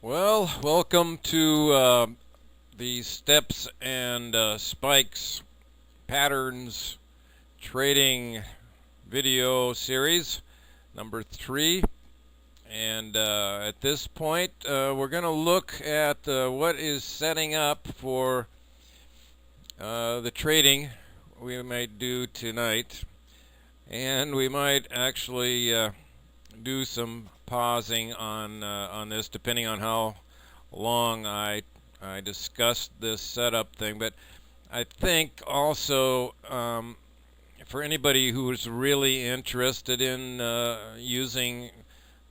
Well, welcome to the steps and spikes patterns trading video series number 3. And at this point, we're going to look at what is setting up for the trading we might do tonight. And we might actually do some pausing on this, depending on how long I discussed this setup thing. But I think also for anybody who is really interested in using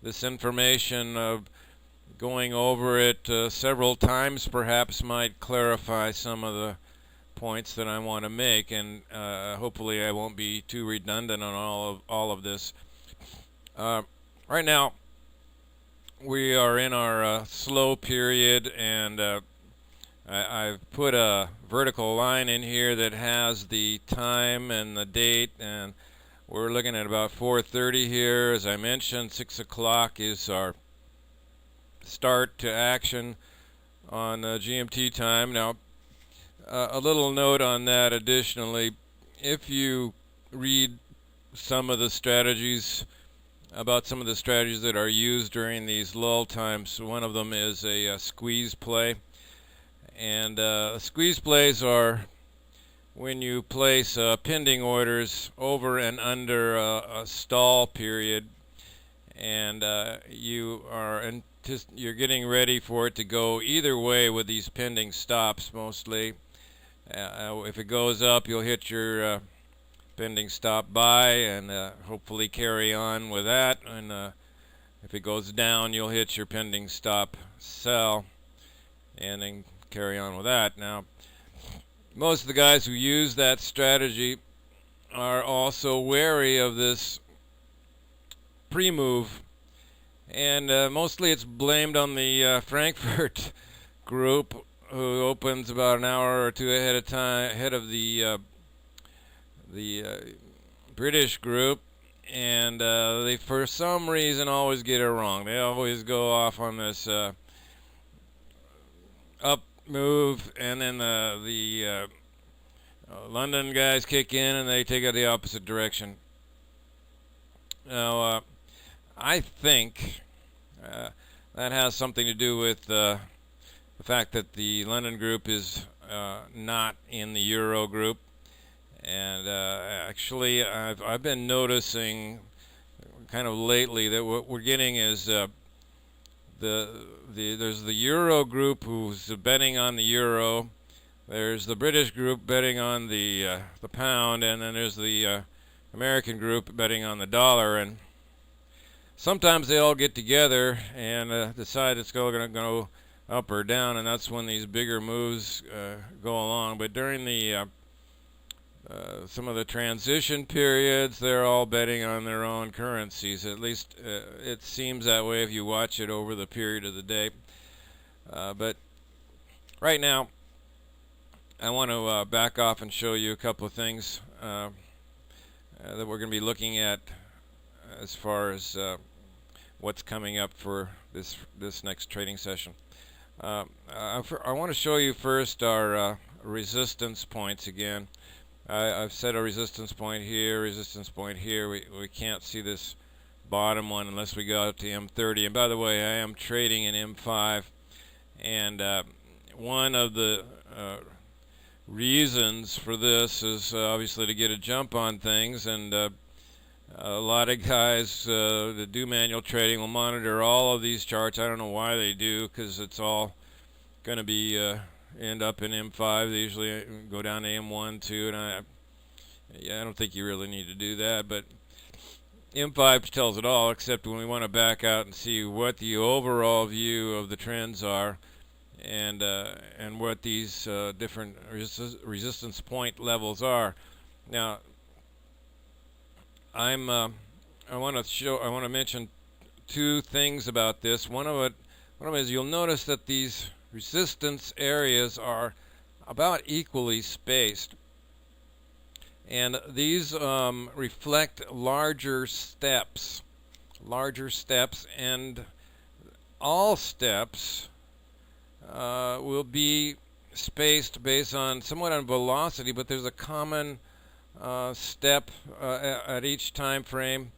this information, going over it several times perhaps might clarify some of the points that I want to make, and hopefully I won't be too redundant on all of this. Right now, we are in our slow period, and I've put a vertical line in here that has the time and the date, and we're looking at about 4:30 here. As I mentioned, 6 o'clock is our start to action on GMT time. Now, a little note on that additionally, if you read some of the strategies that are used during these lull times, one of them is a squeeze play. And squeeze plays are when you place pending orders over and under a stall period, and you're getting ready for it to go either way with these pending stops mostly. If it goes up, you'll hit your pending stop buy and hopefully carry on with that. And if it goes down, you'll hit your pending stop sell and then carry on with that. Now, most of the guys who use that strategy are also wary of this pre-move, and mostly it's blamed on the Frankfurt group, who opens about an hour or two ahead of the British group, and they for some reason always get it wrong. They always go off on this up move, and then the London guys kick in and they take it the opposite direction. Now, I think that has something to do with the fact that the London group is not in the Euro group. And actually, I've been noticing kind of lately that what we're getting is there's the Euro group who's betting on the euro. There's the British group betting on the pound, and then there's the American group betting on the dollar. And sometimes they all get together and decide it's going to go up or down, and that's when these bigger moves go along. But during the some of the transition periods, they're all betting on their own currencies. At least it seems that way if you watch it over the period of the day. But right now, I want to back off and show you a couple of things that we're going to be looking at as far as what's coming up for this next trading session. I want to show you first our resistance points again. I've set a resistance point here, resistance point here. We can't see this bottom one unless we go out to M30. And by the way, I am trading in M5. And one of the reasons for this is obviously to get a jump on things. And a lot of guys that do manual trading will monitor all of these charts. I don't know why they do, because it's all going to be end up in M5. They usually go down to M1, 2, and I don't think you really need to do that. But M5 tells it all, except when we want to back out and see what the overall view of the trends are, and what these different resistance point levels are. Now, I want to mention two things about this. One of them is you'll notice that these resistance areas are about equally spaced, and these reflect larger steps, and all steps will be spaced based on somewhat on velocity, but there's a common step at each time frame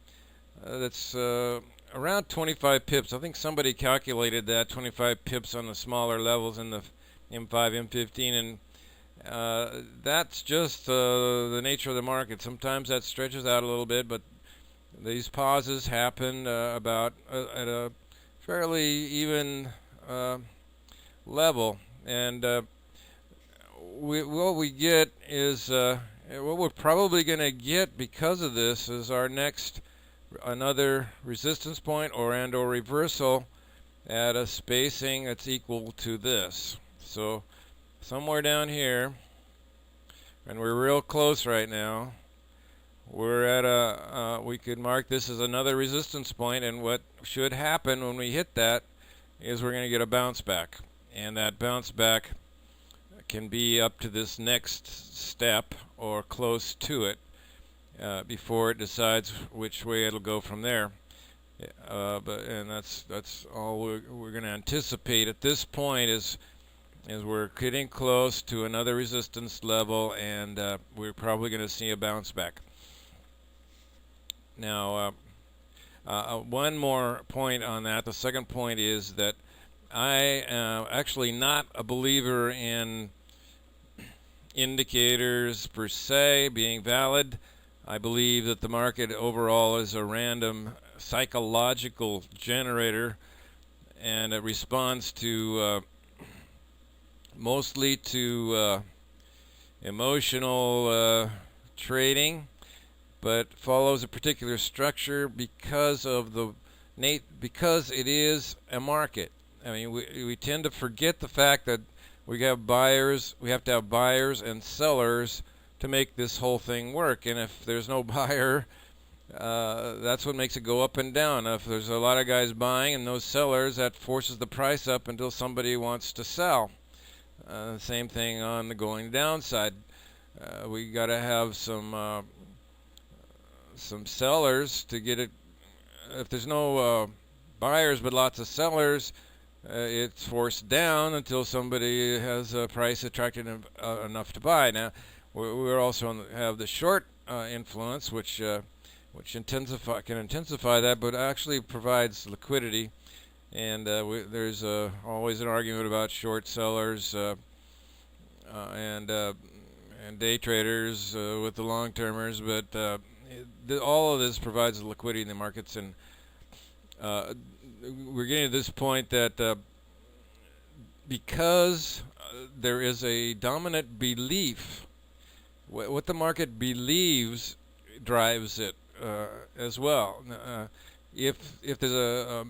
that's around 25 pips. I think somebody calculated that 25 pips on the smaller levels in the M5, M15, and that's just the nature of the market. Sometimes that stretches out a little bit, but these pauses happen about at a fairly even level, and what we get is what we're probably going to get because of this is our next another resistance point or reversal at a spacing that's equal to this. So somewhere down here, and we're real close right now, we're at a we could mark this as another resistance point, and what should happen when we hit that is we're going to get a bounce back, and that bounce back can be up to this next step or close to it before it decides which way it'll go from there. And that's all we're going to anticipate at this point is we're getting close to another resistance level, and we're probably going to see a bounce back. Now, one more point on that. The second point is that I am actually not a believer in indicators per se being valid. I believe that the market overall is a random psychological generator, and it responds to mostly to emotional trading, but follows a particular structure because of because it is a market. I mean, we tend to forget the fact that we have to have buyers and sellers to make this whole thing work. And if there's no buyer, that's what makes it go up and down. If there's a lot of guys buying and no sellers, that forces the price up until somebody wants to sell. Same thing on the going down side. We got to have some sellers to get it. If there's no buyers but lots of sellers, it's forced down until somebody has a price attractive enough to buy. Now, we're also have the short influence, which can intensify that, but actually provides liquidity. And there's always an argument about short sellers and day traders with the long termers, but all of this provides liquidity in the markets, and we're getting to this point that because there is a dominant belief, what the market believes drives it as well. If there's a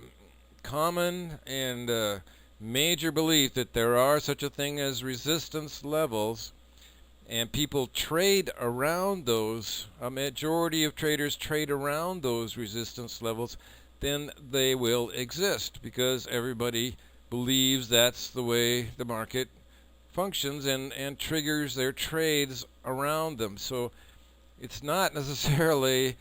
common and major belief that there are such a thing as resistance levels, and people trade around those, a majority of traders trade around those resistance levels, then they will exist because everybody believes that's the way the market functions and triggers their trades around them. So it's not necessarily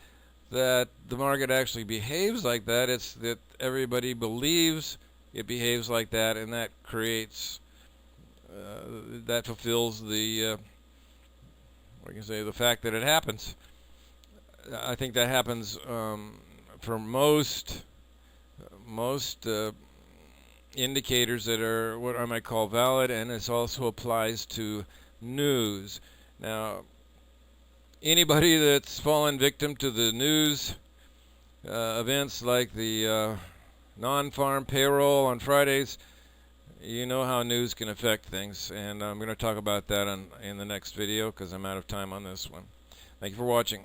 that the market actually behaves like that, it's that everybody believes it behaves like that, and that creates that fulfills the what can you say, the fact that it happens. I think that happens for most indicators that are what I might call valid, and this also applies to news. Now, anybody that's fallen victim to the news events like the non-farm payroll on Fridays, you know how news can affect things, and I'm going to talk about that in the next video because I'm out of time on this one. Thank you for watching.